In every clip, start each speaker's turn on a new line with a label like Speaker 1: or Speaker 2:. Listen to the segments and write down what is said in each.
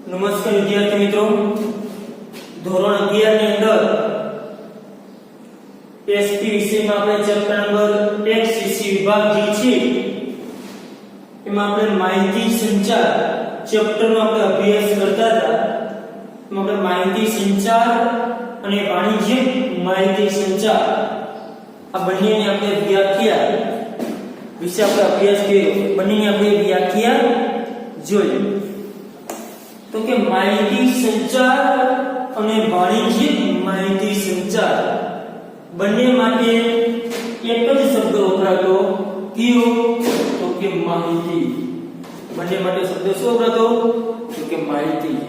Speaker 1: નમસ્કાર વિદ્યાર્થી મિત્રો, ધોરણ 11 ની અંદર એસટી વિષયમાં આપણે ચેપ્ટર નંબર 1 સીસી વિભાગ જે છે એમાં આપણે માહિતી સંચાર ચેપ્ટરનો આપણે અભ્યાસ કરતા હતા. એમાં આપણે માહિતી સંચાર અને વાણિજ્ય માહિતી સંચાર આ બંનેની આપણે વ્યાખ્યા વિશે આપણે અભ્યાસ કર્યો. બંનેની આપણે વ્યાખ્યા જોઈ તો કે માહિતી સંચાર અને વાણિજ્ય માહિતી સંચાર બંને માટે એક જ શબ્દ વપરાતો કયો તો કે માહિતી. બંને માટે શબ્દ શું વપરાતો તો કે માહિતી.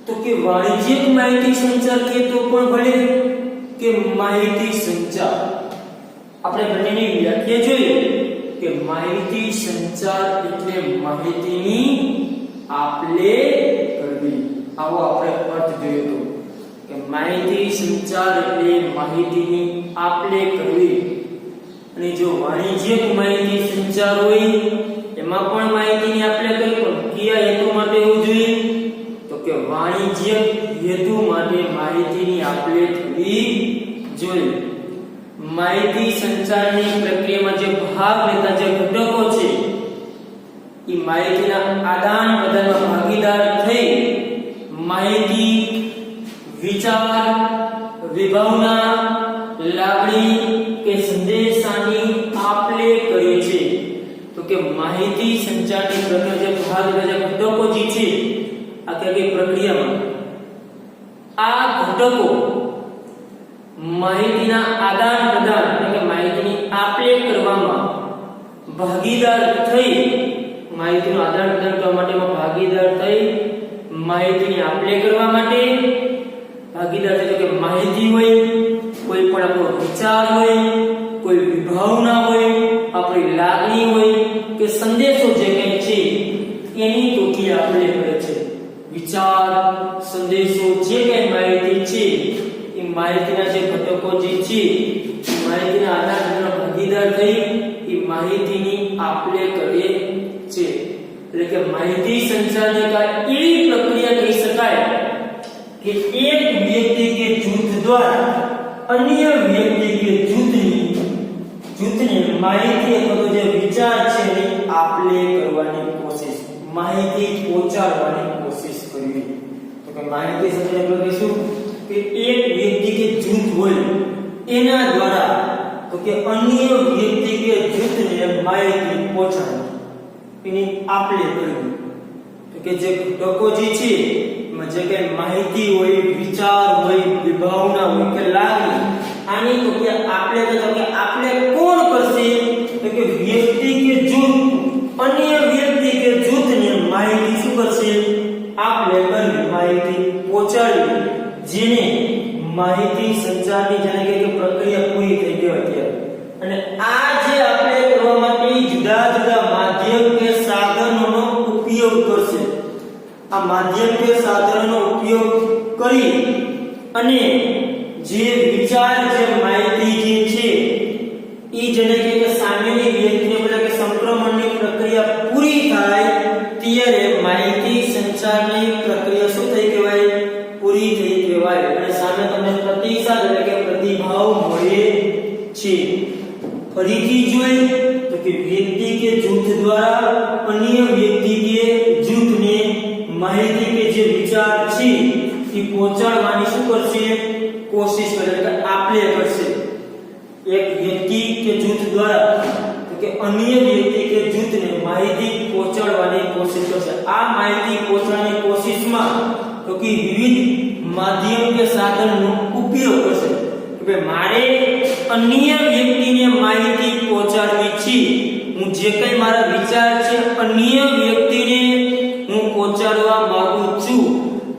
Speaker 1: તો કે વાણિજ્ય માહિતી સંચાર કે તો પણ ભલે કે માહિતી સંચાર આપણે બંનેની વ્યાખ્યા જોઈએ કે માહિતી સંચાર એટલે માહિતીની આપલે કરવી. આવો આપણે અર્થ જોયો કે માહિતી સંચાર એટલે માહિતીની આપલે કરવી. અને જો વાણિજ્યિક માહિતી સંચાર હોય એમાં પણ માહિતીની આપલે કરવી, પણ કયા હેતુ માટે હોવું જોઈએ તો કે વાણિજ્યિક હેતુ માટે માહિતીની આપલે થવી જોઈએ. માહિતી સંચારની પ્રક્રિયામાં જે ભાગ લેતા જે ઘટકો છે એ માહિતીના આદાન પ્રદાનમાં ભાગીદાર થઈ માહિતી, વિચાર, વિભાવના, લાગણી કે સંદેશાની આપલે કરે છે. તો કે માહિતી સંચારની પ્રક્રિયા જે ભાગ લેતા જે ઘટકો જે છે આખી પ્રક્રિયામાં આ ઘટકો માહિતીના આદાન પ્રદાન એટલે કે માહિતીની આપલે કરવામાં ભાગીદાર થઈ માહિતીનું આદાન પ્રદાન કરવા માટે ભાગીદાર થઈ માહિતીની આપલે કરવા માટે ભાગીદાર થઈ. તો કે માહિતી હોય, કોઈ પણ આપણો વિચાર હોય, કોઈ વિભાવના હોય, આપણી લાગણી હોય કે સંદેશો જે કંઈ છે એની ટોકી આપલે કરે છે. વિચાર, સંદેશો જે કંઈ માહિતી છે એ માહિતીના જે ઘટકો જે છે માહિતીના આધાર પર ભાગીદાર થઈ એ માહિતીની આપલે કરે છે. એટલે કે માહિતી સંચારની એવી પ્રક્રિયા કહી શકાય કે એક વ્યક્તિ કે જૂથ દ્વારા અન્ય વ્યક્તિ કે જૂથની માહિતી અથવા જે વિચાર છે એની આપલે કરવાની કોશિશ, માહિતી પહોંચાડવાની કોશિશ કરવી. તો કે માહિતી સંચાર એટલે કહીશું કે એક વ્યક્તિ કે જૂથ હોય એના દ્વારા તો કે અન્ય વ્યક્તિ કે જૂથને માહિતી પહોંચાડવી, એની આપલે કરવી. તો કે જે ઘટકો જે છે એમાં જે કે માહિતી હોય, વિચાર હોય, વિભાવના હોય કે લાગણી આની તો કે આપલે તો કે આપલે કોણ કરશે તો કે વ્યક્તિ કે જૂથ અન્ય વ્યક્તિ કે જૂથને માહિતી શું કરશે આપલે કરવી, માહિતી પહોંચાડવી. જેને માહિતી સંચારની જેને કે પ્રક્રિયા પૂરી થઈ ગઈ અત્યારે. અને આ જે આપણે કરવા માટે જુદા જુદા માધ્યમ કે સાધનોનો ઉપયોગ કરશે. આ માધ્યમ કે સાધનોનો ઉપયોગ કરી અને જે વિચાર, જે માહિતી જે છે એ જેને કે સામેની વ્યક્તિને બધા કે સંક્રમણની પ્રક્રિયા પૂરી થાય ત્યારે માહિતી સંચારની પ્રક્રિયા શું થઈ કહેવાય પૂરી થઈ કહેવાય. અને સામે તમને પ્રતિસાદ એટલે કે પ્રતિભાવ મળે છે. ફરીથી જોઈએ તો કે વ્યક્તિ કે જૂથ દ્વારા અન્ય વ્યક્તિ કે જૂથને માહિતી કે જે વિચાર છે એ પહોંચાડવાની શું કરશે કોશિશ કરે એટલે આપલે કરશે. એક વ્યક્તિ કે જૂથ દ્વારા તો કે અન્ય વ્યક્તિ કે જૂથને માહિતી પહોંચાડવાની કોશિશ કરશે. આ માહિતી પહોંચાડવાની કોશિશમાં તો કે વિવિધ માધ્યમ કે સાધનનો ઉપયોગ કરશે. કે મારે અન્ય વ્યક્તિને માહિતી પહોંચાડવી છે, હું જે કંઈ મારા વિચાર છે અન્ય વ્યક્તિને હું પહોંચાડવા માંગુ છું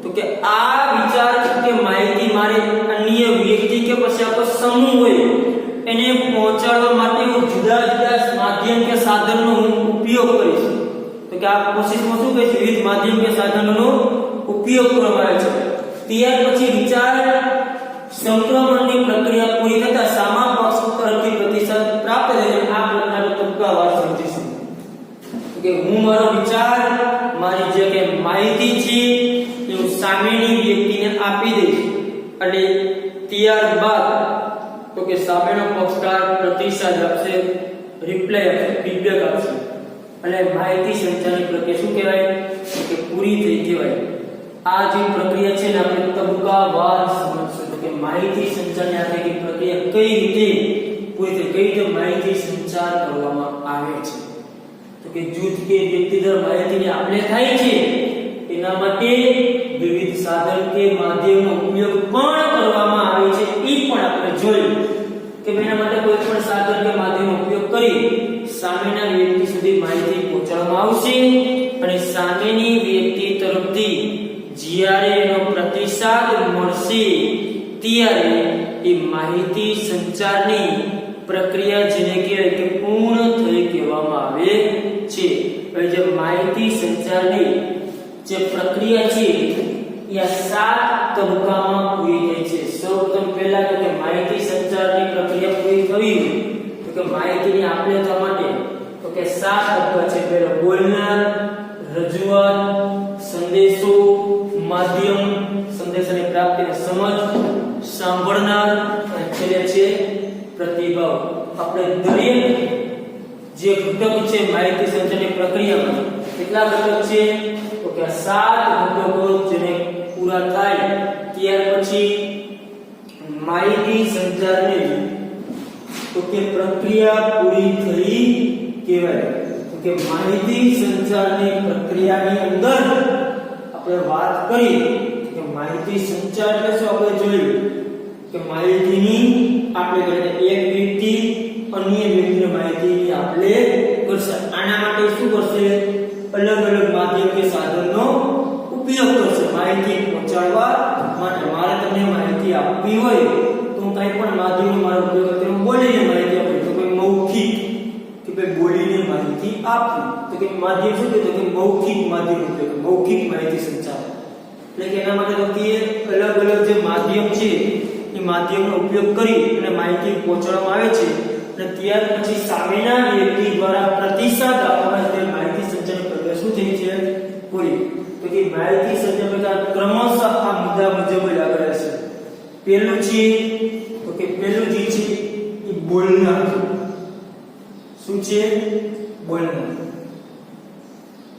Speaker 1: તો કે આ વિચાર કે માહિતી મારે અન્ય વ્યક્તિ કે પછી આપણો સમૂહ હોય એને પહોંચાડવા માટે હું જુદા જુદા માધ્યમ કે સાધનનો હું ઉપયોગ કરીશ. તો કે આ કોશિશમાં શું કહે છે વિવિધ માધ્યમ કે સાધનોનો ઉપયોગ કરવામાં આવે છે. ત્યાર પછી વિચાર સંક્રમણની પ્રક્રિયા પૂરી થતા સામા પક્ષ તરફથી પ્રતિસાદ પ્રાપ્ત થઈને આ પ્રકારનો તબક્કાવાર સમજીશું. કે હું મારો વિચાર, મારી જે કે માહિતી છે એ હું સામેની વ્યક્તિને આપી દઈશ અને ત્યારબાદ તો કે સામેનો પક્ષકાર પ્રતિસાદ આપશે, રિપ્લાય આપશે, ફીડબેક આપશે અને માહિતી સંચારની પ્રક્રિયા શું કહેવાય કે પૂરી થઈ કહેવાય. આ જે પ્રક્રિયા છે ને આપણે તબક્કાવાર સમજશું તો કે માહિતી સંચારની આખી પ્રક્રિયા કઈ રીતે પૂરી થઈ, કઈ રીતે માહિતી સંચાર કરવામાં આવે છે. તો કે જૂથ કે વ્યક્તિ દ્વારા માહિતીની આપલે થાય છે એના માટે વિવિધ સાધન કે માધ્યમનો ઉપયોગ પણ કરવામાં આવે છે. એ પણ આપણે જોયું કે એના માટે કોઈ પણ સાધન કે માધ્યમનો ઉપયોગ કરી સામેના વ્યક્તિ સુધી માહિતી પહોંચાડવામાં આવશે અને સામેની વ્યક્તિ તરફથી જ્યારે એનો પ્રતિસાદ મળશે ત્યારે એ માહિતી સંચારની પ્રક્રિયા જેને કહેવાય કે પૂર્ણ થઈ કહેવામાં આવે છે. હવે જે માહિતી સંચારની જે પ્રક્રિયા છે એ 7 તબક્કામાં પૂરી થઈ છે. સૌપ્રથમ પહેલા તો કે માહિતી સંચારની પ્રક્રિયા પૂરી થવી તો કે માહિતીની આપલે થવા માટે તો કે 7 તબક્કા છે. પહેલો બોલનાર, રજૂઆત, સંદેશો, માધ્યમ, સંદેશાની પ્રાપ્તિ અને સમજ, સાંભળનાર અને છેલ્લે છે પ્રતિભાવ. આપણે દરેક જે ઘટક છે માહિતી સંચારની પ્રક્રિયામાં કેટલા ઘટક છે તો કે 7 ઘટકો જેને પૂરા થાય ત્યાર પછી માહિતી સંચારની તો કે પ્રક્રિયા પૂરી થઈ કહેવાય. તો કે માહિતી સંચારની પ્રક્રિયાની અંદર આપણે વાત કરી કે માહિતી સંચાર એટલે શું આપણે જોયું કે માહિતીની આપણે કરીને એક વ્યક્તિ અન્ય વ્યક્તિને માહિતીની આપલે કરશે. આના માટે શું કરશે? અલગ અલગ માધ્યમ કે સાધનનો ઉપયોગ કરશે માહિતી પહોંચાડવા માટે. મારે તમને માહિતી આપવી હોય તો હું કંઈ પણ માધ્યમનો મારો ઉપયોગ કરીને બોલીને માહિતી આપું તો કોઈ મૌખિક કે ભાઈ બોલીને માહિતી આપવું તો કે માધ્યમ શું કે તો કે મૌખિક માધ્યમ ઉપયોગ, મૌખિક માહિતી સંચાર. એટલે કે એના માટે તો અલગ અલગ જે માધ્યમ છે એ માધ્યમનો ઉપયોગ કરી અને માહિતી પહોંચાડવામાં આવે છે અને ત્યાર પછી સામેના વ્યક્તિ દ્વારા પ્રતિસાદ આપવામાં તે માહિતી સંચારની પ્રક્રિયા શું થઈ છે પૂરી. તો કે માહિતી સંચાર પ્રક્રિયા ક્રમશઃ આ મુદ્દા મુજબ જ આગળ રહેશે. પહેલું છે તો કે પહેલું જે છે એ બોલનાર. શું છે? બોલનાર.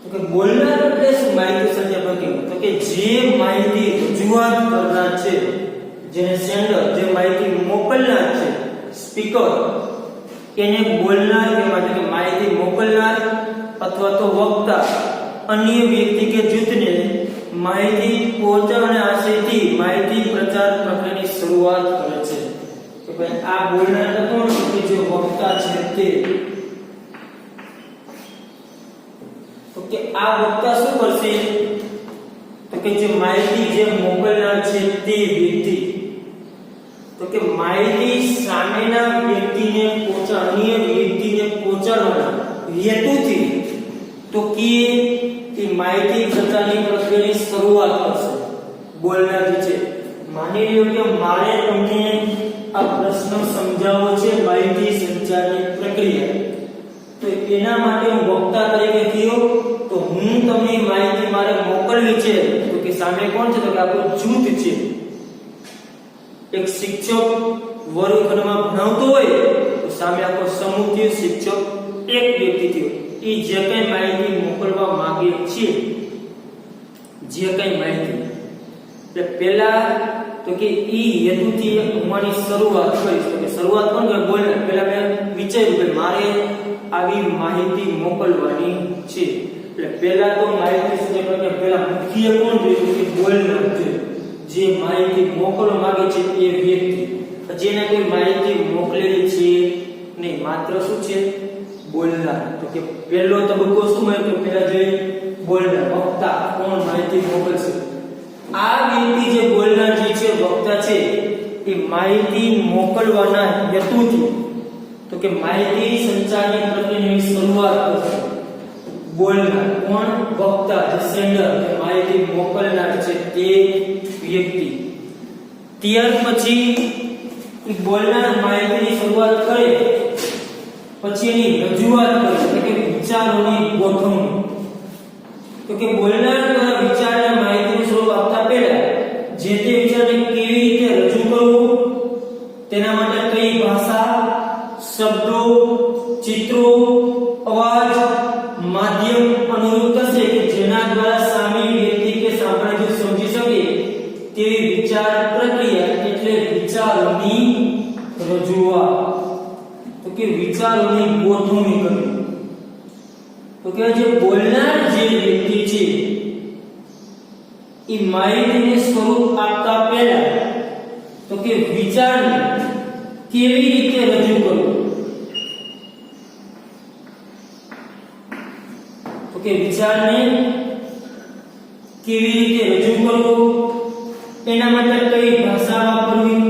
Speaker 1: તો કે બોલનાર એટલે શું? માહિતી સંચાર પ્રક્રિયા તો કે જે માહિતી રજૂઆત કરનાર છે, જેને સેન્ડર, જે માહિતી મોકલનાર છે, સ્પીકર, એને બોલનાર કહેવાય છે. કે માહિતી મોકલનાર અથવા તો વક્તા અન્ય વ્યક્તિ કે જૂથને માહિતી પહોંચાડવાના આશયથી માહિતી પ્રચાર પ્રક્રિયાની શરૂઆત કરે છે. કે ભાઈ આ બોલનાર તો કોણ છે? કે જે વક્તા છે તે. તો કે આ વક્તા શું કરશે? તો કે જે માહિતી જે મોકલનાર છે તે વ્યક્તિ તો કે માહિતી સામેના વ્યક્તિને અન્ય વ્યક્તિને પહોંચાડવાના હેતુથી તો કે એ માહિતી પ્રચારની પ્રક્રિયાની શરૂઆત કરશે. બોલનાર છે. માની લ્યો કે મારે તમને આ પ્રશ્ન સમજાવવો છે માહિતી સંચારની પ્રક્રિયા, તો એના માટે હું વક્તા તરીકે થયો તો હું તમને માહિતી મારે મોકલવી છે તો કે સામે કોણ છે? તો કે આપણું જૂથ છે. એક શિક્ષક વર્ગખંડમાં ભણાવતો હોય તો સામે આખો સમૂહ થયો, શિક્ષક એક વ્યક્તિ થયો. એ જે કઈ માહિતી મોકલવા માંગે છે, જે કઈ માહિતી એટલે પહેલા તો કે ઈ હેતુથી અમારી શરૂઆત કરીશ. તો કે શરૂઆત કોણ કરે? બોલનાર. પહેલા મેં વિચાર્યું કે મારે આવી માહિતી મોકલવાની છે એટલે પહેલા તો માહિતી સંચાર પહેલા મુખ્ય કોણ જોયું? કે બોલનાર છે. જે માહિતી મોકલવા માંગે છે એ વ્યક્તિ, જેને કોઈ માહિતી મોકલેલી છે નહીં, માત્ર શું છે? બોલનાર. તો કે પહેલો તબક્કો શું હોય? કે પહેલા જોઈએ બોલનાર, વક્તા, કોણ માહિતી મોકલશે. આ વ્યક્તિ જે બોલનાર જે છે, વક્તા છે, એ માહિતી મોકલવાના હેતુથી તો કે માહિતી સંચારની પ્રક્રિયાની શરૂઆત કરશે. બોલનાર કોણ? વક્તા, જે સેન્ડર, જે માહિતી મોકલનાર છે તે વ્યક્તિ. ત્યાર પછી બોલનાર માહિતીની શરૂઆત કરે પછી એની રજૂઆત કરે એટલે કે વિચારોની ગોઠવણી. તો કે બોલનાર દ્વારા વિચારને માહિતીનું સ્વરૂપ આપતા પહેલા જે તે વિચારને કેવી રીતે રજૂ કરવું, તેના માટે કઈ ભાષા, શબ્દો, ચિત્રો, અવાજ, માધ્યમ અનુરૂપ થશે કે જેના દ્વારા સામેની વ્યક્તિ કે સાંભળનાર સમજી શકે તેવી વિચાર પ્રક્રિયા એટલે વિચારોની રજૂઆત. તો કે વિચારોની ગોઠવણી કરવી. તો કે જે બોલનાર જે વ્યક્તિ છે એ માહિતીને સ્વરૂપ આપતા પહેલા તો કે વિચારને કેવી રીતે રજૂ કરવું, તો કે વિચારને કેવી રીતે રજૂ કરવું, એના માટે કઈ ભાષા વાપરવી,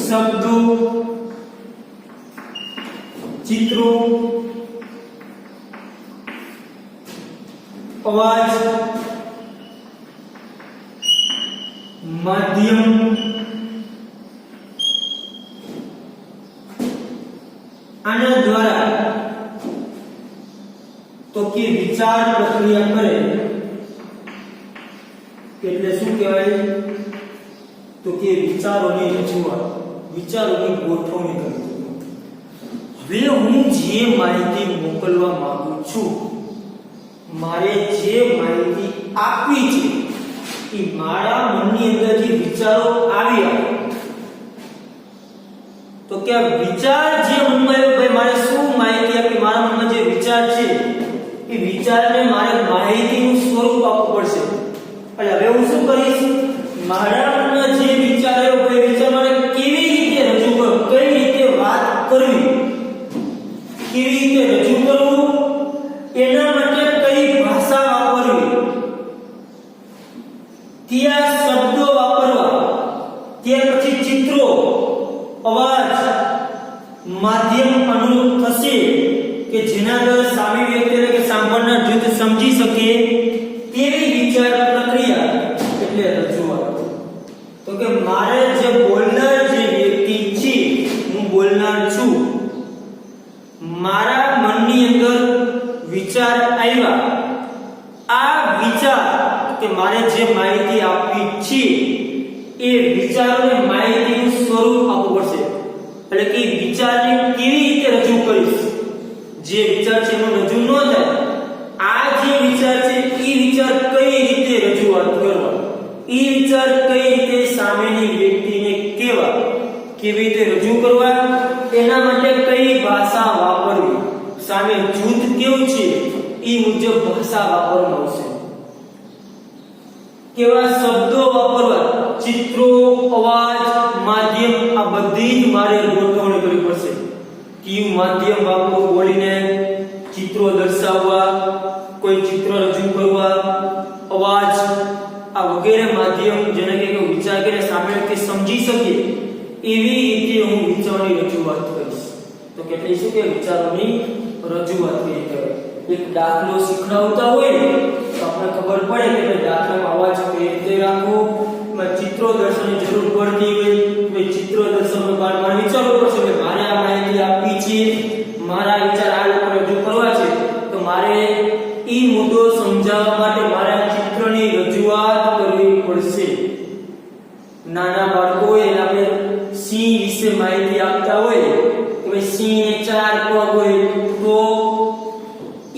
Speaker 1: શબ્દો, ચિત્રો, અવાજ, માધ્યમ આના દ્વારા તો કે વિચાર પ્રક્રિયા કરે એટલે શું કહેવાય, તો કે વિચારોની રજૂઆત, વિચારોની ગોઠવણી કરવી. હવે હું જે માહિતી મોકલવા માંગુ છું, મારે જે માહિતી આપવી છે એ મારા મનની અંદર જે વિચારો આવ્યા તો કે આ વિચાર જે મનમાં આવ્યો, ભાઈ મારે શું માહિતી આપી, મારા મનમાં જે વિચાર છે એ વિચારને મારે માહિતીનું સ્વરૂપ આપવું પડશે. એટલે હવે હું શું કરીશ, મારા મનમાં જે વિચાર આવ્યો ભાઈ વિચાર મારે કેવી રીતે રજૂ કરવો, કઈ રીતે વાત કરવી, કેવી રીતે રજૂ કરવું, એના માટે કઈ ભાષા વાપરવી, કયા શબ્દો વાપરવા, ત્યાર પછી ચિત્રો, અવાજ, માધ્યમ અનુરૂપ થશે કે જેના દ્વારા સામે વ્યક્તિને કે સાંભળનાર જૂથ સમજી શકે તેવી વિચાર પ્રક્રિયા એટલે રજૂઆત. તો કે મારે જે બોલનાર જે વ્યક્તિ છે, હું બોલનાર છું, મારા મનની અંદર વિચાર આવ્યા, આ વિચાર કે મારે જે માહિતી આપવી છે એ વિચારોને માહિતીનું સ્વરૂપ આપવું પડશે. એટલે કે વિચારને કેવી રીતે રજૂ કરીશ, જે વિચાર છે એનો રજૂ ન થાય, આ જે વિચાર છે એ વિચાર કઈ રીતે રજૂઆત કરવા, એ વિચાર કઈ રીતે સામેની વ્યક્તિને કહેવા, કેવી રીતે રજૂ કરવા, એના માટે કઈ ભાષા વાપરવી, સામે જૂથ કેવું છે એ મુજબ ભાષા વાપરવામાં આવશે, કેવા શબ્દો વાપરવા, ચિત્રો, અવાજ, માધ્યમ આ બધી જ મારે ગોઠવણી કરવી પડશે. કયું માધ્યમ વાપરવું, બોલીને ચિત્રો દર્શાવવા, કોઈ ચિત્ર રજૂ કરવા, અવાજ, આ વગેરે માધ્યમ જેને કે વિચાર કરીને સામે વ્યક્તિ સમજી શકે એવી રીતે હું વિચારોની રજૂઆત કરીશ. તો કેટલી શું કે વિચારોની રજૂઆત કરી કહેવાય. એક દાખલો શીખવાડતા હોય ને તો આપણે ખબર પડે કે દાખલામાં અવાજ કઈ રીતે રાખવો, ચિત્રો દર્શાવવાની જરૂર પડતી હોય તો ચિત્રો દર્શાવવાનું મારે વિચારવું પડશે કે મારે આ માહિતી આપવી છે, મારા વિચાર આ લોકો રજૂ કરવા છે, તો મારે એ મુદ્દો સમજાવવા માટે મારે ચિત્રની રજૂઆત કરવી પડશે. નાના બાળકો હોય એને આપણે સિંહ વિશે માહિતી આપતા હોય કે ભાઈ સિંહને 4 પગ હોય તો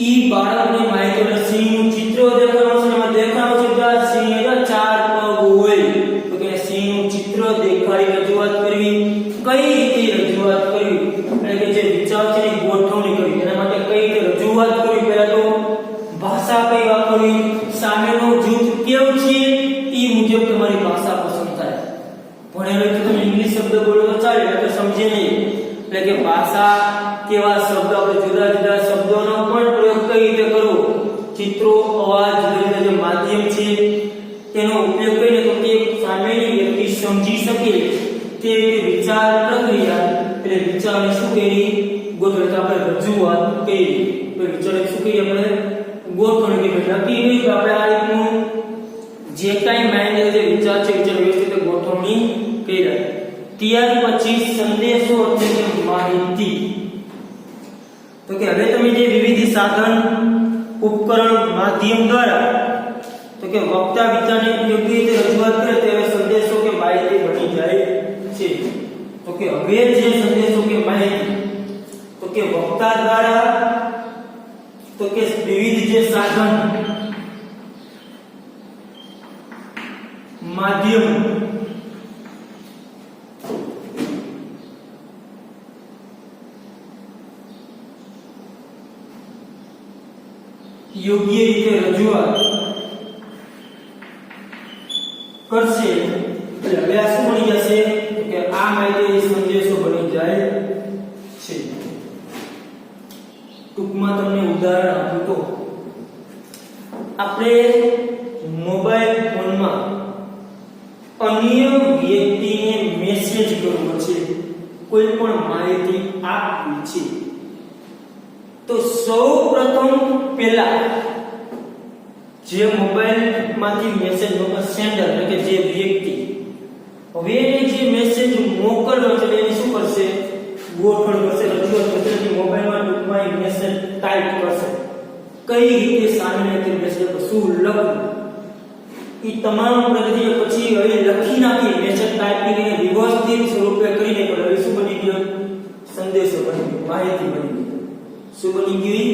Speaker 1: ઈ બાળકને માહિતી એટલે સિંહનું ચિત્ર દેખાડવાનું છે, એમાં દેખાડવું છે કે આ સિંહના 4 પગ હોય તો કે સિંહનું ચિત્ર દેખાડી રજૂઆત કરવી. કઈ રીતે રજૂઆત કરવી, એટલે કે જે વિચાર છે એની ગોઠવણી કરવી, એના માટે કઈ રીતે રજૂઆત કરવી, પહેલા તો ભાષા કઈ વાપરવી, સામેનો જૂથ કેવું છે એ મુજબ તમારી ભાષા પસંદ થાય. ભણેલો તો તમે ઇંગ્લિશ શબ્દ બોલો તો ચાલે, એટલે સમજે નહીં. એટલે કે ભાષા કેવા શબ્દ, આપણે જુદા જુદા શબ્દોનો પણ પ્રયોગ કઈ રીતે કરવો, ચિત્રો, અવાજ, જે માધ્યમ છે તેનો ઉપયોગ કરીને તો કે સામેની વ્યક્તિ સમજી શકે તે વિચાર પ્રક્રિયા એટલે વિચારને શું કરી ગોઠવણી, આપણે રજૂઆત કરી. તો વિચારને શું કરી આપણે ગોઠવણી કરી, નક્કી કરી કે આપણે આ રીતનું જે કાંઈ માઇન્ડ જે વિચાર છે વિચાર વ્યવસ્થિત ગોઠવણી કર્યા. ત્યાર પછી સંદેશો એટલે કે માહિતી. તો કે હવે તમે જે વિવિધ સાધન ઉપકરણ માધ્યમ દ્વારા તો કે વક્તા વિચારને યોગ્ય રીતે રજૂઆત કરે ત્યારે સંદેશો કે માહિતી બની જાય છે. તો કે હવે જે સંદેશો કે માહિતી તો કે વક્તા દ્વારા તો કે વિવિધ જે સાધન માધ્યમ યોગ્ય રીતે રજૂઆત કરશે એટલે હવે આ શું બની જશે કે આ માહિતી સંદેશો બની જાય છે. ટૂંકમાં તમને ઉદાહરણ આપું તો આપણે મોબાઈલ ફોનમાં અન્ય વ્યક્તિને મેસેજ કરવો છે, કોઈ પણ માહિતી આપવી છે, તો સૌપ્રથમ પહેલા જે મોબાઈલમાંથી મેસેજ સેન્ડર એટલે કે જે વ્યક્તિ હવે એને જે મેસેજ મોકલવો છે એને શું કરશે, ગોઠવણ કરશે, રજૂઆત કરશે, મોબાઈલમાં ટૂંકમાં મેસેજ ટાઈપ કરશે, કઈ રીતે સામેને તે મેસેજ શું લખવું એ તમામ પ્રક્રિયા પછી હવે લખી નાખી મેસેજ ટાઈપિંગ અને વ્યવસ્થિત સ્વરૂપે કરીને પણ હવે શું બની ગયો, સંદેશો બની ગયો, માહિતી બની ગઈ. શું બની ગઈ,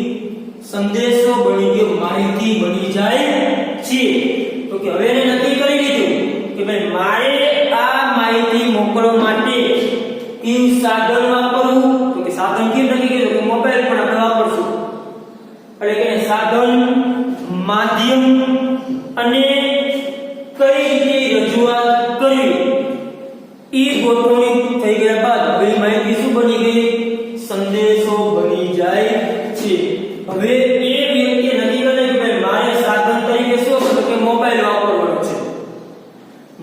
Speaker 1: સંદેશો બની ગયો, માહિતી બની જાય છે. તો કે હવે એને નક્કી કરી લીધું કે ભાઈ મારે આ માહિતી મોકલવા માટે કયું સાધન વાપરવું, તો કે સાધન કેમ નક્કી કર્યું કે મોબાઈલ પણ આપણે વાપરશું એટલે કે સાધન માધ્યમ અને કઈ રીતે રજૂઆત કરવી એ ગોઠવણી થઈ ગયા બાદ હવે માહિતી શું બની ગઈ, સંદેશો બની જાય છે. હવે એ વ્યક્તિએ નક્કી કર્યું કે મારે સાધન તરીકે શું તો કે મોબાઈલ વાપરવાનો છે.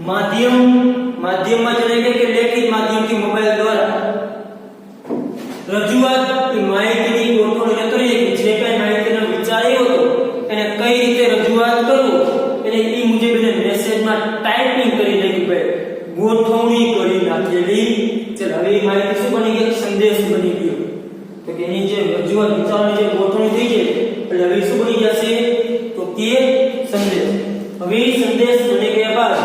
Speaker 1: માધ્યમમાં એટલે કે લેખિત માધ્યમથી મોબાઈલ દ્વારા રજૂઆત માહિતીની ગોઠવણી કરી કે જે કઈ માહિતીનો વિચાર આવ્યો હતો એને કઈ રીતે રજૂઆત કરવું એને એ મુજબ એને મેસેજમાં ટાઈપિંગ કરી નાખી, ભાઈ ગોઠવણી કરી નાખેલી. ચાલ હવે એ માહિતી શું બની ગઈ, સંદેશ બની ગયો. તો કે એની જે રજૂઆત વિચારની જે ગોઠવણી થઈ છે એટલે હવે શું બની જશે તો કે સંદેશ. હવે સંદેશ બની ગયા બાદ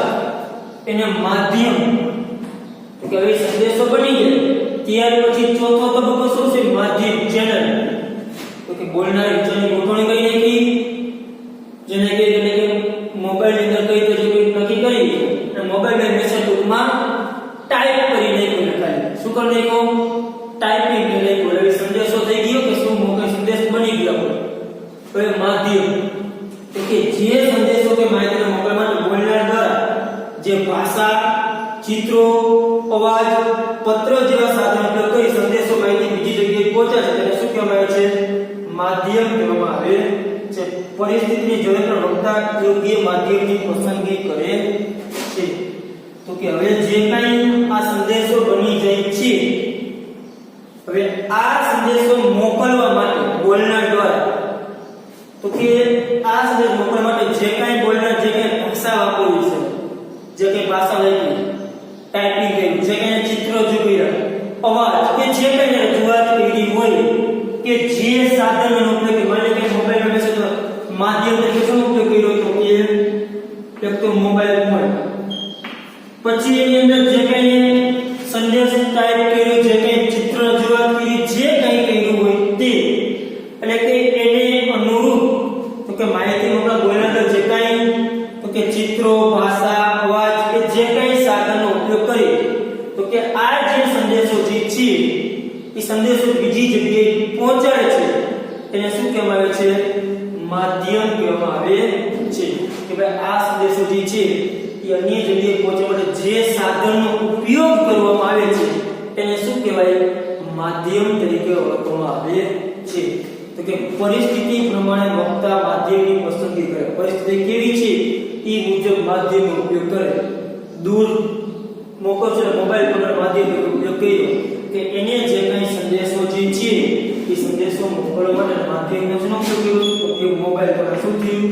Speaker 1: એને માધ્યમ તો કે હવે સંદેશો બની ગયા ત્યાર પછી ચોથો તબક્કો શું છે, માધ્યમ ચેનલ. તો કે બોલનાર વિચારની ગોઠવણી કરી નાખી, જેને કે મોબાઈલ ની અંદર કઈ રીતે નક્કી કરી અને મોબાઈલ મેસેજ ટૂંકમાં ટાઈપ કરી નાખ્યો, લખાય શું કરી નાખ્યો, ટાઈપિંગ કરી નાખ્યો. હવે સંદેશો થઈ ગયો કે શું મોબાઈલ સંદેશ બની ગયો. હવે માધ્યમ તો કે જે સંદેશો કે માહિતી મોકલવા માટે બોલનાર દ્વારા જે ભાષા, ચિત્રો, અવાજ, પત્ર જેવા સાધનો ઉપયોગ કરી સંદેશો માહિતી બીજી જગ્યાએ પહોંચાડે છે તેને શું કહેવામાં આવે છે, માધ્યમ કહેવામાં આવે છે. પરિસ્થિતિની જોડે પણ વક્તા યોગ્ય માધ્યમની પસંદગી કરે છે. તો કે હવે જે કાંઈ આ સંદેશો બની જાય છે હવે આ સંદેશો મોકલવા માટે બોલનાર દ્વારા તો કે આ સંદેશ મોકલવા માટે જે કાંઈ બોલનાર જે કાંઈ ભાષા વાપરવી છે, જે કાંઈ ભાષા લખી ટાઈપિંગ કરી, જે કાંઈ ચિત્રો જોયા, અવાજ કે જે કાંઈ રજૂઆત કરી હોય કે જે સાધનનો ઉપયોગ કે મને કે મોબાઈલ મેસેજ માધ્યમ તરીકે શું ઉપયોગ કર્યો તો કે એક તો મોબાઈલ ફોન, પછી એની અંદર જે કાંઈ સંદેશ ટાઈપ કર્યો, જે કાંઈ ચિત્ર રજૂઆત કરી, જે કાંઈ કર્યું હોય તે એટલે કે એને અનુરૂપ તો કે માહિતી મોકલવા બોલનાર જે કાંઈ તો કે ચિત્રો, ભાષા, અવાજ કે જે કાંઈ સાધનનો ઉપયોગ કરી તો કે આ જે સંદેશો જે છે એ સંદેશો બીજી જગ્યાએ પહોંચાડે છે એને શું કહેવામાં આવે છે, માધ્યમ કહેવામાં આવે છે. કે ભાઈ આ સંદેશો જે છે એ અન્ય જગ્યાએ પહોંચવા માટે જે સાધનનો ઉપયોગ કરવામાં આવે છે એને શું કહેવાય, માધ્યમ તરીકે ઓળખવામાં આવે છે. તો કે પરિસ્થિતિ પ્રમાણે વક્તા માધ્યમની પસંદગી કરે, પરિસ્થિતિ કેવી છે એ મુજબ માધ્યમનો ઉપયોગ કરે. દૂર મોકલશે મોબાઈલ પર માધ્યમનો ઉપયોગ કર્યો કે એને જે કંઈ સંદેશો જે છે એ સંદેશો મોકલવા માટે માધ્યમનો શું ઉપયોગ કર્યો તો કે મોબાઈલ પર શું થયું,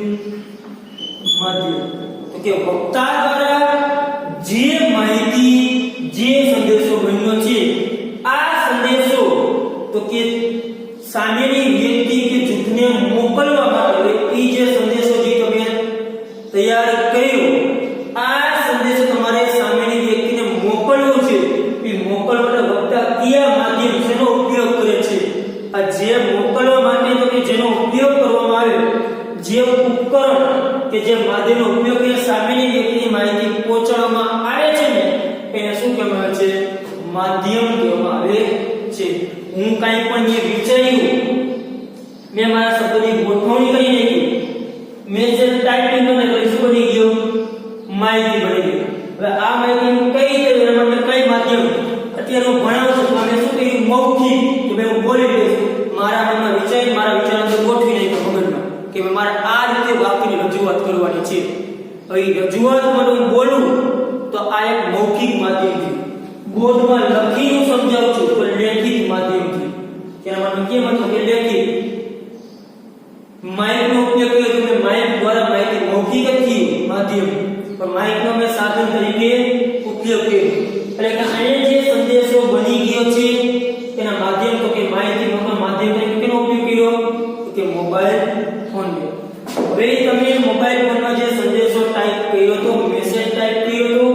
Speaker 1: માધ્યમ. તો કે વક્તા દ્વારા જે માહિતી જે સંદેશો બન્યો છે આ સંદેશો તો કે સામેની વ્યક્તિ કે જૂથને મોકલવા માટે એ જે સંદેશો જે તમે તૈયાર કર્યો, આ સંદેશો તમારે સામેની વ્યક્તિને મોકલવો છે. એ મોકલવાના વખતે કયા માધ્યમ જેનો ઉપયોગ કરે છે, આ જે મોકલવા માટે તો કે જેનો ઉપયોગ કરવામાં આવે, જે ઉપકરણ કે જે માધ્યમનો ઉપયોગ કરીને સામેની વ્યક્તિની માહિતી પહોંચાડવામાં આવે છે ને, એને શું કહેવામાં આવે છે? માધ્યમ કહેવામાં આવે છે. હું કાંઈ પણ વિચાર્યું, મેં મારા શબ્દોની ગોઠવણી કરી નાખી, મેં જે ટાઈપિંગ કરીને શું બની ગયો? માહિતી બની ગઈ. હવે આ માહિતી હું કઈ રીતે મને કઈ માધ્યમ અત્યારે હું ભણાવું છું, મેં શું કર્યું? મૌખિક, કે ભાઈ હું બોલી દઈશ, મારા મનમાં વિચારી, મારા વિચારોને ગોઠવી નાખ્યો મગજમાં કે મારે આ રીતે વાક્યની રજૂઆત કરવાની છે. હવે રજૂઆત માટે હું બોલું તો આ એક મૌખિક માધ્યમ છે. બોર્ડમાં લખીને સમજાવું છું તો લેખિત માધ્યમ છે. તેના માટે કેમ હતું કે લેખિત. માઇકનો ઉપયોગ કર્યો તો માઇક દ્વારા માહિતી મૌખિક હતી માધ્યમ, પણ માઇકનો મેં સાધન તરીકે ઉપયોગ કર્યો. એટલે કે અહીંયા જે સંદેશો બની ગયો છે તેના માધ્યમ તો કે માહિતી મોકલવા માધ્યમ તરીકે કેનો ઉપયોગ કર્યો? તો કે મોબાઈલ ફોન. હવે તમે મોબાઈલ ફોનમાં જે સંદેશો ટાઈપ કર્યો તો, મેસેજ ટાઈપ કર્યો તો,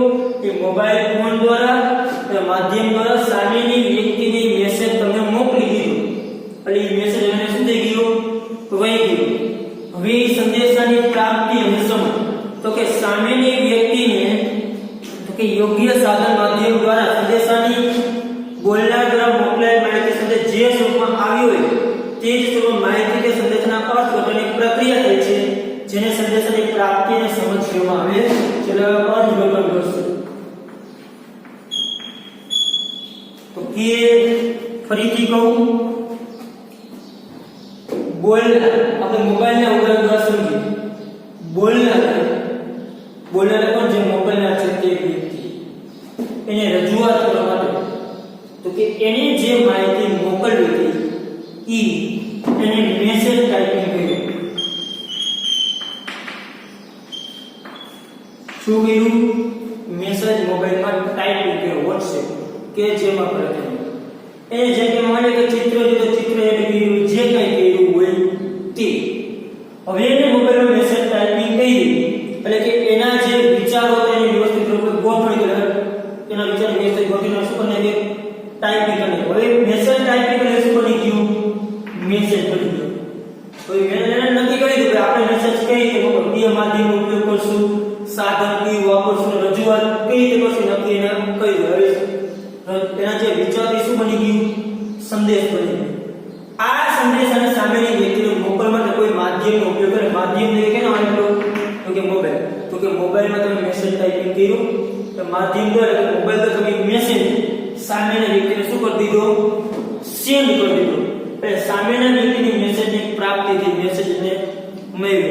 Speaker 1: એ મોબાઈલ ફોન દ્વારા માધ્યમ દ્વારા સામેની વ્યક્તિને મેસેજ તમને મોકલી દીધો. એટલે એ મેસેજ એને શું થઈ ગયો? વહી ગયો. હવે એ સંદેશાની પ્રાપ્તિ અને સમજ તો કે સામેની વ્યક્તિને તો કે યોગ્ય સાધન માધ્યમ દ્વારા સંદેશાની બોલનાર દ્વારા મોકલાયેલ માહિતી સંદેશ જે સ્વરૂપમાં આવ્યો હોય તે જ સ્વરૂપમાં માહિતી કે સંદેશના અર્થઘટનની પ્રક્રિયા થાય છે, જેને સંદેશાની પ્રાપ્તિ અને સમજ કહેવામાં આવે છે. એટલે અર્થઘટન કરશે તો કે ફરીથી કહું, બોલનાર આપણે મોબાઈલના ઉદાહરણ દ્વારા સમજીએ. બોલનાર પણ જે મોકલનાર છે તે વ્યક્તિ એને રજૂઆત કરવા માટે તો કે એને જે માહિતી મોકલવી હતી એને મેસેજ ટાઈપિંગ કર્યો. શું કર્યું? મેસેજ મોબાઈલમાં ટાઈપિંગ કર્યો, WhatsApp કે જેમાં પ્રથમ એ જે કે માને કે ચિત્ર જો ચિત્ર એડ કર્યું, જે કંઈ કર્યું હોય તે. હવે એને મોબાઈલમાં મેસેજ ટાઈપિંગ કરી, એટલે કે એના જે વિચારો હતા એની વ્યવસ્થિત રૂપે ગોઠવણી કરે, એના વિચાર વ્યવસ્થિત ગોઠવીને શું કરે કે ટાઈપિંગ કરે. હવે મેસેજ ટાઈપિંગ કરે શું બની ગયું? મેસેજ બની ગયો. હવે એને નક્કી કરી દીધું કે આપણે મેસેજ કઈ રીતે મોકલવું, કયા માધ્યમનો ઉપયોગ કરશું, સાધન કયું વાપરશું, રજૂઆત કઈ રીતે કરશું, નક્કી એને કહી દો. હવે એના જે વિચાર શું બની ગયું? સંદેશ બની ગયો. આ સંદેશાને સામેની વ્યક્તિને મોકલવા માટે કોઈ માધ્યમનો ઉપયોગ કરે. માધ્યમ એટલે કેનો આપ્યો? તો કે મોબાઈલ. તો કે મોબાઈલમાં તમે મેસેજ ટાઈપિંગ કર્યું તો માધ્યમ દ્વારા મોબાઈલ પર તમે મેસેજ સામેના વ્યક્તિને શું કરી દીધો? સેન્ડ કરી દીધો. એટલે સામેના વ્યક્તિની મેસેજની પ્રાપ્તિ થઈ, મેસેજને મળ્યો.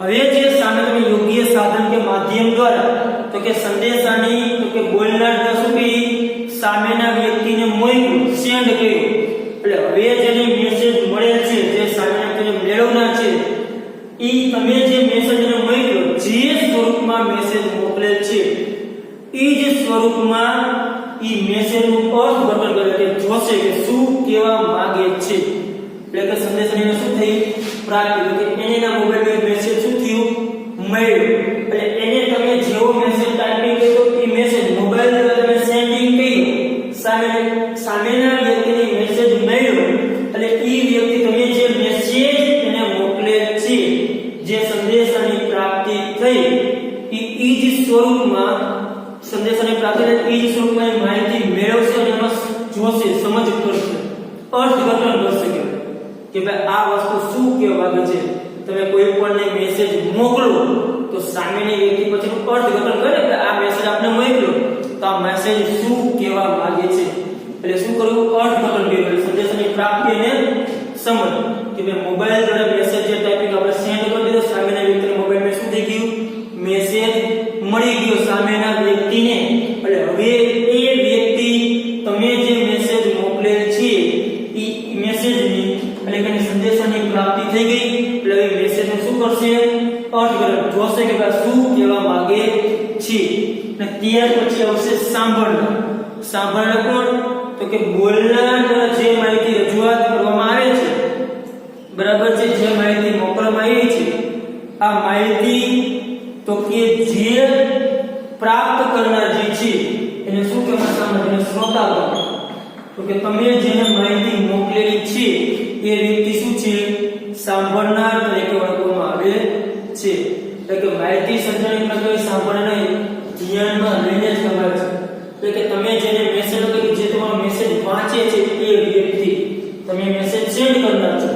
Speaker 1: હવે જે સામે તમે યોગ્ય સાધન કે માધ્યમ દ્વારા તો કે સંદેશાની તો કે બોલનાર શું કરી? સામેના વ્યક્તિને મોકલ્યું, સેન્ડ કર્યું. એટલે હવે જેને મેસેજ મળે છે, જે સામેના વ્યક્તિને મેળવનાર છે, ઈ તમે જે મેસેજને મોકલ્યો, જે સ્વરૂપમાં મેસેજ મોકલેલ છે ઈ જ સ્વરૂપમાં ઈ મેસેજનું અર્થઘટન કરે કે જોશે કે શું કહેવા માંગે છે. એટલે કે સંદેશાને શું થઈ? પ્રાપ્તિ. એટલે એના મોબાઈલમાં મેસેજ શું થયું? મળ્યો. એટલે એને તમે જેવો મેસેજ ટાઈપિંગ કર્યો એ મેસેજ મોબાઈલ દ્વારા તમે સેન્ડિંગ કર્યું, સામેના વ્યક્તિને મેસેજ મળ્યો. એટલે ઈ વ્યક્તિ તમે જે મેસેજ એને મોકલે છે, જે સંદેશાની પ્રાપ્તિ થઈ, ઈ જ સ્વરૂપમાં સંદેશાની પ્રાપ્તિ થઈ, ઈ જ સ્વરૂપમાં માહિતી મેળવશે અને એમાં જોશે, સમજ કરશે, અર્થઘટન કરશે કે ભાઈ આ વસ્તુ શું કહેવા માંગે છે. તમે કોઈ પણને મેસેજ મોકલો તો સામેની વ્યક્તિ પછીનું અર્થઘટન કરે કે આ મેસેજ આપને મોકલ્યો તો આ મેસેજ શું કહેવા માંગે છે. એટલે શું કરવું? અર્થઘટન કરવું. સંદેશાની પ્રાપ્તિ અને સમજ કે ભાઈ મોબાઈલ દ્વારા મેસેજ જે ટાઈપિંગ આપણે સેન્ડ કરી દીધો, સામેના વ્યક્તિને મોબાઈલમાં શું થઈ ગયું? મેસેજ મળી ગયો સામેના વ્યક્તિને. એટલે હવે એ વ્યક્તિ તમે જે મેસેજ મોકલેલ છે એ મેસેજની એટલે કે સંદેશાની પ્રાપ્તિ થઈ ગઈ. એટલે એ મેસેજને શું કરશે? અર્થઘટન જોશે કે શું કહેવા માંગે છે. અને ત્યાર પછી આવશે સાંભળનાર. સાંભળનાર કોણ? તો કે બોલનાર દ્વારા જે માહિતી રજૂઆત કરવામાં આવે છે કે જે પ્રાપ્ત કરનાર જે છે એને શું કહેવામાં આવે છે? શ્રોતાગણ. તો કે તમે જેને માહિતી મોકલેલી છે એ વ્યક્તિ શું છે? સાંભળનાર તરીકે ઓળખવામાં આવે છે. એટલે કે માહિતી સંચારની પ્રક્રિયા સાંભળનાર ધ્યાનમાં લઈને જ તમારે છે. એટલે કે તમે જેને મેસેજ કે જે તમારો મેસેજ વાંચે છે એ વ્યક્તિ, તમે મેસેજ સેન્ડ કરનાર છો.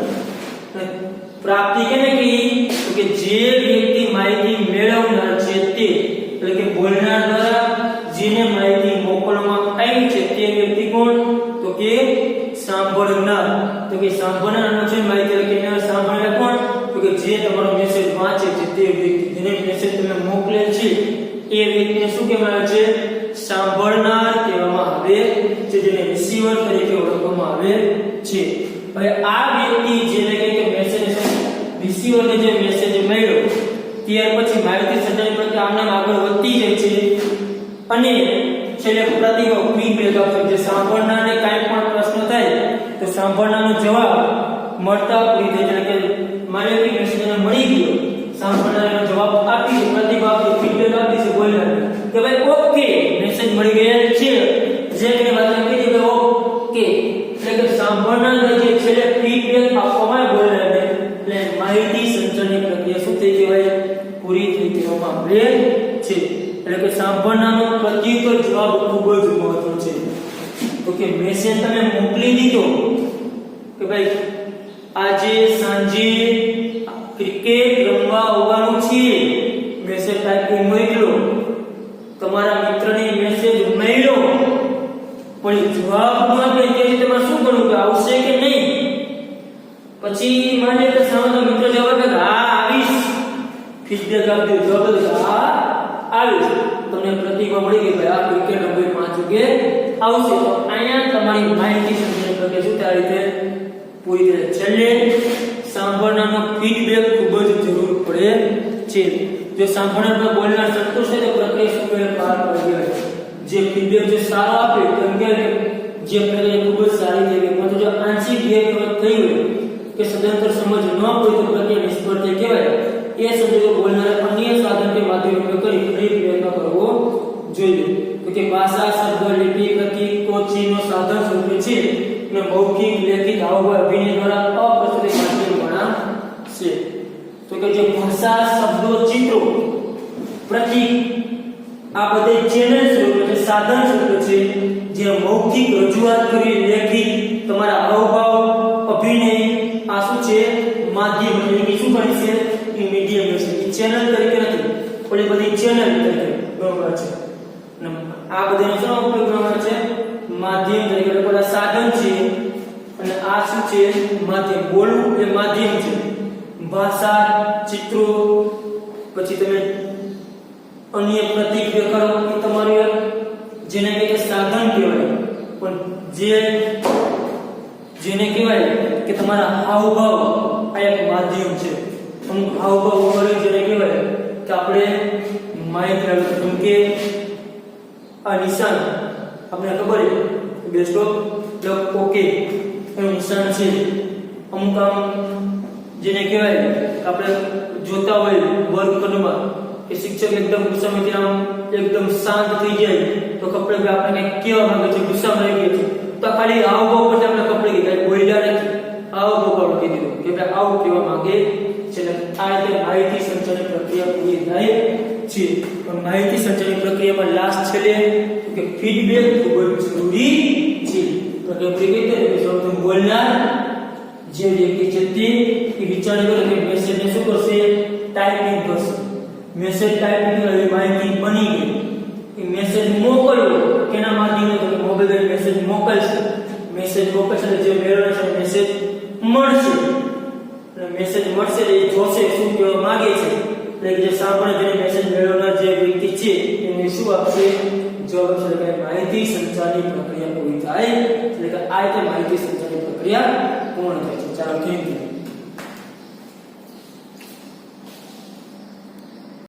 Speaker 1: પ્રાપ્તિ કેને કહી? તો કે જે વ્યક્તિ માહિતી મેળવનાર છે તે, એટલે કે બોલનાર દ્વારા જેને માહિતી મોકલવામાં આવી છે તે વ્યક્તિ કોણ? તો કે સાંભળનાર. તો કે સાંભળનારનો છે માહિતી, એટલે કે સાંભળનાર કોણ? તો કે જે તમારો મેસેજ વાંચે છે તે વ્યક્તિ, જેને મેસેજ તમે મોકલેલ છે એ વ્યક્તિને શું કહેવામાં આવે છે? સાંભળનાર કહેવામાં આવે છે, જેને રિસીવર તરીકે ઓળખવામાં આવે છે. હવે આ વ્યક્તિ જેને કે મેસેજ રિસીવરને જે મેસેજ મળ્યો ત્યાર પછી માહિતી સંચારની પ્રક્રિયા આમ આગળ વધતી જાય છે અને છેલ્લે પ્રતિભાવ ફીડબેક આપશે. જે સાંભળનારને કાંઈ પણ પ્રશ્ન થાય તો સાંભળનારનો જવાબ મળતા પૂરી થઈ જાય. એટલે કે મારે કે મેસેજ મળી ગયો, સાંભળનારનો જવાબ આપી દે, પ્રતિભાવ આપી, ફીડબેક આપી છે બોલનાર કે ભાઈ ઓકે મેસેજ મળી ગયો છે, જે કે વાત કરી દે ઓકે. એટલે કે સાંભળનારને જે છેલ્લે ફીડબેક આપવામાં બોલનારને, એટલે માહિતી સંચારની પ્રક્રિયા શું થઈ કહેવાય? પૂરી થઈ કહેવામાં આવે છે. એટલે કે સાંભળનારનો પ્રત્યુત્તર જવાબ ખૂબ જ મહત્વનો છે. તો કે મેસેજ તમે મોકલી દીધો કે ભાઈ આજે સાંજે ક્રિકેટ રમવા આવવાનું છે, મેસેજ ટાઈપિંગ મોકલો, તમારા મિત્રને મેસેજ મળ્યો પણ જવાબ ન આપે ત્યારે તમારે શું કરવું? કે આવશે કે નહીં? પછી માને કે સામેનો મિત્ર જવાબ આપે હા આવીશ, ફીડબેક આપી દો, જવાબ દે હા આવીશ, તમને પ્રતિભાવ મળી ગઈ ભાઈ આ ક્રિકેટ રમવા 5 વાગે આવશે. તો અહીંયા તમારી માહિતી સંચારની પ્રક્રિયા શું થાય રીતે પૂરી થાય. છેલ્લે સાંભળનારનો ફીડબેક ખૂબ જ જરૂર પડે છે. જો સાંભળનાર બોલનાર સંતોષ થાય તો પ્રક્રિયા શું કરે? પાર પડી જાય. જે ફીડબેક જે સારો આપે તેમ કે જે પ્રક્રિયા ખૂબ જ સારી થઈ ગઈ. પરંતુ જો આંશિક ગેરસમજ થઈ હોય કે સદંતર સમજ ન હોય તો પ્રક્રિયા નિષ્ફળ થઈ કહેવાય. એ સંજોગો બોલનાર અન્ય સાધન કે માધ્યમ ઉપયોગ કરી ફરી પ્રયત્ન કરવો જોઈએ. તો કે ભાષા, શબ્દ, લિપિ, પ્રતીક તો ચિહ્નો સાધન સ્વરૂપે છે અને મૌખિક, લેખિત, હાવભાવ, અભિનય દ્વારા અપ્રસ્તુત માધ્યમ ગણાશે. તો કે જે ભાષા, શબ્દો, ચિત્રો, પ્રતીક આ બધે ચેનલ સ્વરૂપે સાધન સ્વરૂપે છે. જે મૌખિક રજૂઆત કરી, લેખિત તમારા હાવભાવ, અભિનય આ શું છે? માધ્યમ. એટલે શું બને છે? એ મીડિયમ છે. એ ચેનલ તરીકે નથી, પણ એ બધી ચેનલ તરીકે ગણવામાં છે. અને આ બધાનો શું ઉપયોગ ગણવામાં છે? માધ્યમ તરીકે. એટલે બધા સાધન છે અને આ શું છે? માધ્યમ. બોલવું એ માધ્યમ છે. ભાષા, ચિત્રો, પછી તમે અન્ય પ્રતીક દેખાડો એ તમારું જેને કે સાધન કહેવાય. પણ જેને કહેવાય કે તમારા હાવભાવ આ એક માધ્યમ છે. અમુક હાવભાવ ઉપર જેને કહેવાય કે આપણે માહિતી આપે. જેમ કે આ નિશાન આપણે ખબર છે બેસ્ટ ઓફ ઓકે એનું નિશાન છે. અમુક આમ જેને કહેવાય આપણે જોતા હોય વર્ગખંડમાં કે શિક્ષક એકદમ ગુસ્સામાં આમ એકદમ શાંત થઈ જાય તો કપડે આપણે કંઈક કહેવા માંગે છે, ગુસ્સામાં આવી ગયો છે, તો ખાલી હાવભાવ પર આપણે કપડે કઈ બોલ્યા નથી, હાવભાવ પર કીધું કે ભાઈ આવું કહેવા માંગે છે. આ રીતે માહિતી સંચારની પ્રક્રિયા પૂરી થાય છે. પણ માહિતી સંચારની પ્રક્રિયામાં લાસ્ટ છેલ્લે કે ફીડબેક ખૂબ જ જરૂરી છે. પ્રક્રિયા પૂરી થઈ કે સૌથી બોલનાર જે વ્યક્તિ છે તે વિચાર કરે કે મેસેજને શું કરશે? ટાઈપિંગ કરશે. મેસેજ ટાઈપિંગ કરી માહિતી બની ગઈ. એ મેસેજ મોકલ્યો કેના માધ્યમથી? મોબાઈલ મેસેજ મોકલશે. મેસેજ મોકલશે જે મેળવવાનો છે મેસેજ મળશે. અને મેસેજ મળશે એ જોશે શું કહેવા માંગે છે. એટલે કે જે સાંભળે જેને મેસેજ મેળવનાર જે વ્યક્તિ છે એને શું આપશે? જવાબ આપશે. એટલે માહિતી સંચારની પ્રક્રિયા પૂરી થાય. એટલે કે આ રીતે માહિતી સંચારની પ્રક્રિયા પૂર્ણ થાય છે. ચાલો થેન્ક યુ.